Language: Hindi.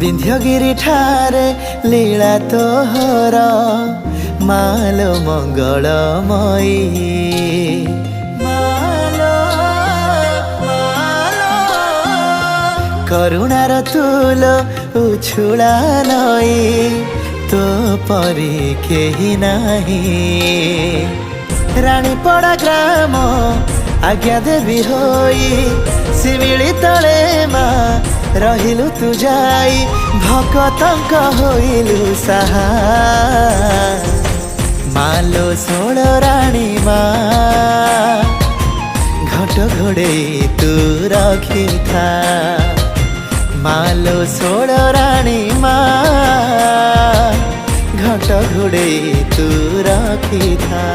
विंध्यगिरी ठारे लीला तोहर मालो मंगलमयी मालो मालो करुणार तुलो उछुला नई तो परी केही नाही रानीपड़ा ग्राम आज्ञा देवी होई शिमिली तले मा रहिलु तू जाई भक्तंक होइलु साहा मालो सोल राणी मा घट घोड़े तू रखी था मालो सोल राणी मा घट घोड़े तू रखी था।